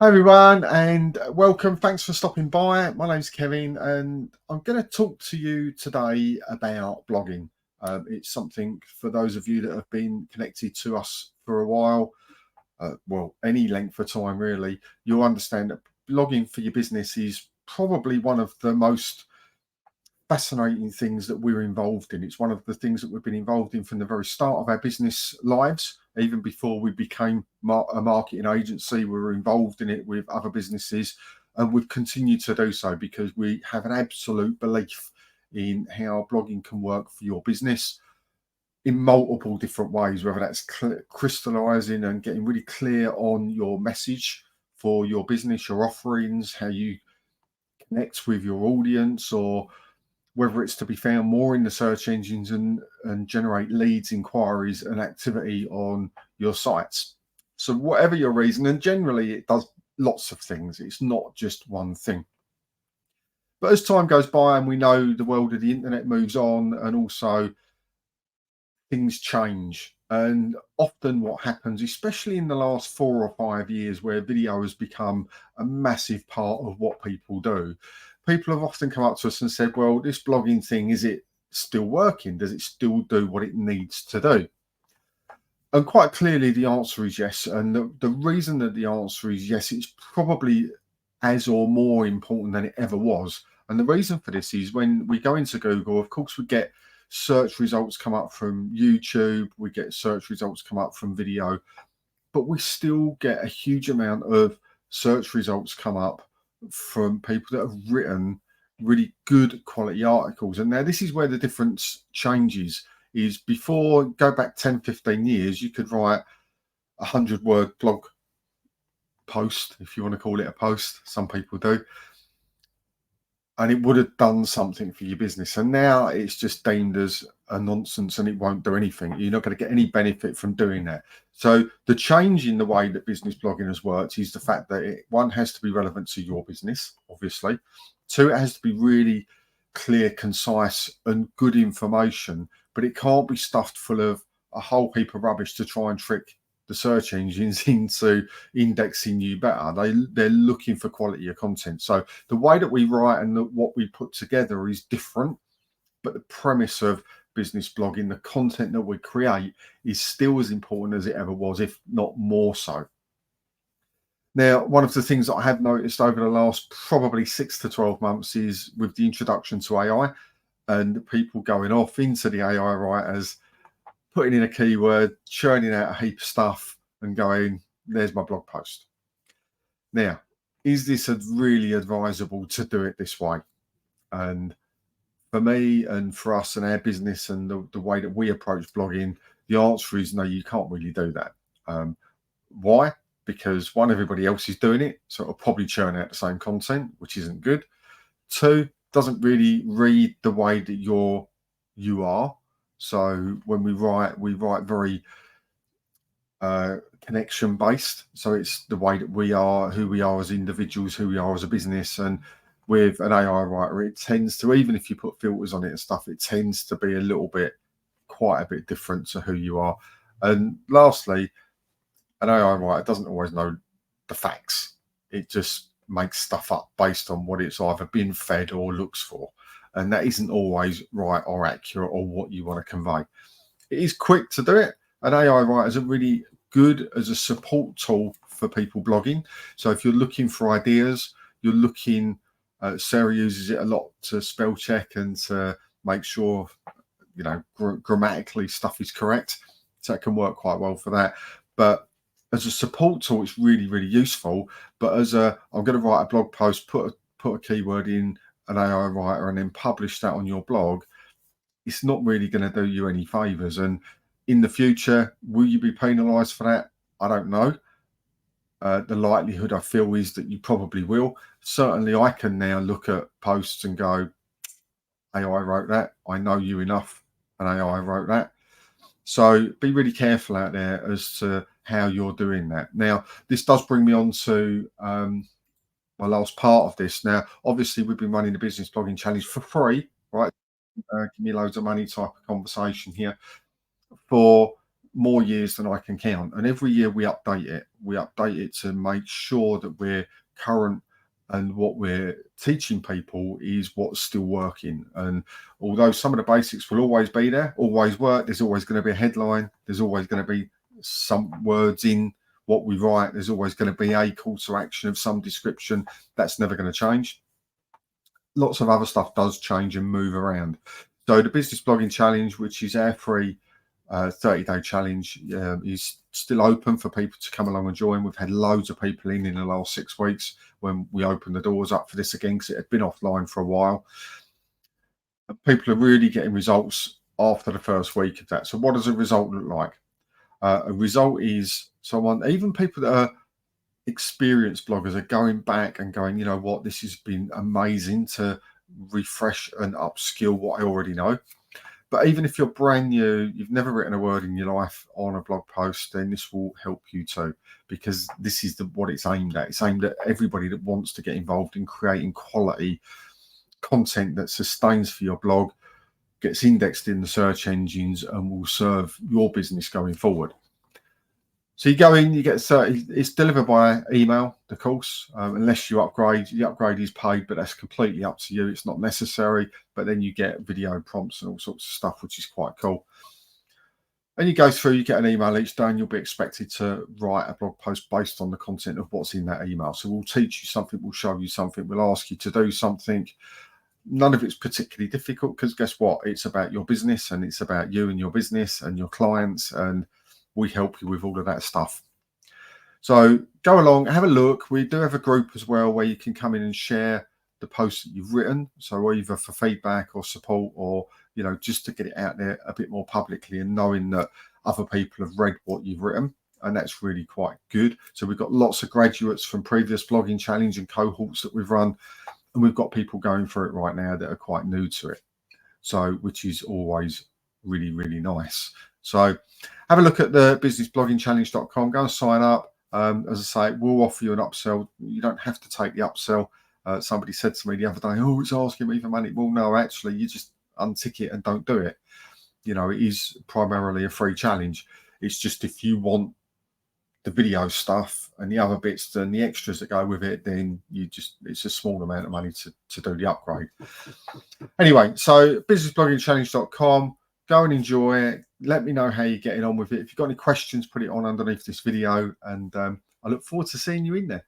Hi everyone, and welcome. Thanks for stopping by. My name's Kevin, and I'm going to talk to you today about blogging. It's something for those of you that have been connected to us for a while, well, any length of time really. You'll understand that blogging for your business is probably one of the most fascinating things that we're involved in. It's one of the things that we've been involved in from the very start of our business lives. Even before we became a marketing agency, we were involved in it with other businesses, and we've continued to do so because we have an absolute belief in how blogging can work for your business in multiple different ways, whether that's crystallizing and getting really clear on your message for your business, your offerings, how you connect with your audience, or whether it's to be found more in the search engines and generate leads, inquiries, and activity on your sites. So, whatever your reason, and generally it does lots of things, it's not just one thing. But as time goes by and we know the world of the internet moves on, and also things change. And often, what happens, especially in the last 4 or 5 years, where video has become a massive part of what people do, people have often come up to us and said, well, this blogging thing, is it still working? Does it still do what it needs to do? And quite clearly, the answer is yes. And the reason that the answer is yes, it's probably as or more important than it ever was. And the reason for this is when we go into Google, of course, we get search results come up from YouTube, we get search results come up from video, but we still get a huge amount of search results come up from people that have written really good quality articles. And now this is where the difference changes. Is before, go back 10, 15 years, you could write 100-word blog post, if you want to call it a post, some people do, and it would have done something for your business. And now it's just deemed as a nonsense and it won't do anything. You're not going to get any benefit from doing that. So the change in the way that business blogging has worked is the fact that it, one, has to be relevant to your business, obviously. Two, it has to be really clear, concise, and good information, but it can't be stuffed full of a whole heap of rubbish to try and trick the search engines into indexing you better. They're looking for quality of content. So the way that we write and what we put together is different, but the premise of business blogging, the content that we create, is still as important as it ever was, if not more so. Now, one of the things that I have noticed over the last probably 6 to 12 months is with the introduction to AI and people going off into the AI writers, putting in a keyword, churning out a heap of stuff and going, there's my blog post. Now, is this really advisable to do it this way? And for me and for us and our business and the way that we approach blogging, the answer is no, you can't really do that. Why? Because one, everybody else is doing it, so it'll probably churn out the same content, which isn't good. Two, doesn't really read the way that you are. So when we write very connection based. So it's the way that we are, who we are as individuals, who we are as a business. And with an AI writer, it tends to, even if you put filters on it and stuff, it tends to be quite a bit different to who you are. And lastly, an AI writer doesn't always know the facts. It just makes stuff up based on what it's either been fed or looks for. And that isn't always right or accurate or what you want to convey. It is quick to do it. And AI writers are really good as a support tool for people blogging. So if you're looking for ideas, you're looking, Sarah uses it a lot to spell check and to make sure, grammatically stuff is correct. So it can work quite well for that. But as a support tool, it's really, really useful. But I'm going to write a blog post, put a keyword in an AI writer and then publish that on your blog, it's not really going to do you any favors. And in the future, will you be penalized for that? I don't know. The likelihood, I feel, is that you probably will. Certainly, I can now look at posts and go, AI wrote that. I know you enough, and AI wrote that. So be really careful out there as to how you're doing that. Now, this does bring me on to my last part of this. Now, obviously, we've been running the Business Blogging Challenge for free, right? Give me loads of money type of conversation here for more years than I can count. And every year we update it. We update it to make sure that we're current and what we're teaching people is what's still working. And although some of the basics will always be there, always work, there's always going to be a headline, there's always going to be some words in what we write, there's always going to be a call to action of some description. That's never going to change. Lots of other stuff does change and move around. So the Business Blogging Challenge, which is our free 30-day challenge, is still open for people to come along and join. We've had loads of people in the last 6 weeks when we opened the doors up for this again, because it had been offline for a while. People are really getting results after the first week of that. So what does a result look like? A result is someone, even people that are experienced bloggers, are going back and going, you know what, this has been amazing to refresh and upskill what I already know. But even if you're brand new, you've never written a word in your life on a blog post, then this will help you too, because this is what it's aimed at. It's aimed at everybody that wants to get involved in creating quality content that sustains for your blog, gets indexed in the search engines, and will serve your business going forward. So you go in, you get it's delivered by email, the course, unless you upgrade. The upgrade is paid, but that's completely up to you. It's not necessary, but then you get video prompts and all sorts of stuff, which is quite cool. And you go through, you get an email each day, and you'll be expected to write a blog post based on the content of what's in that email. So we'll teach you something, we'll show you something, we'll ask you to do something. None of it's particularly difficult, because guess what? It's about your business, and it's about you and your business and your clients, and we help you with all of that stuff. So go along, have a look. We do have a group as well where you can come in and share the posts that you've written. So either for feedback or support, or, you know, just to get it out there a bit more publicly and knowing that other people have read what you've written. And that's really quite good. So we've got lots of graduates from previous blogging challenge and cohorts that we've run. And we've got people going through it right now that are quite new to it. So, which is always really, really nice. So have a look at the businessbloggingchallenge.com, go and sign up. As I say, we'll offer you an upsell. You don't have to take the upsell. Somebody said to me the other day, oh, it's asking me for money. Well, no, actually, you just untick it and don't do it. You know, it is primarily a free challenge. It's just if you want the video stuff and the other bits and the extras that go with it, then it's a small amount of money to do the upgrade. Anyway, so businessbloggingchallenge.com, go and enjoy it. Let me know how you're getting on with it. If you've got any questions, put it on underneath this video, and I look forward to seeing you in there.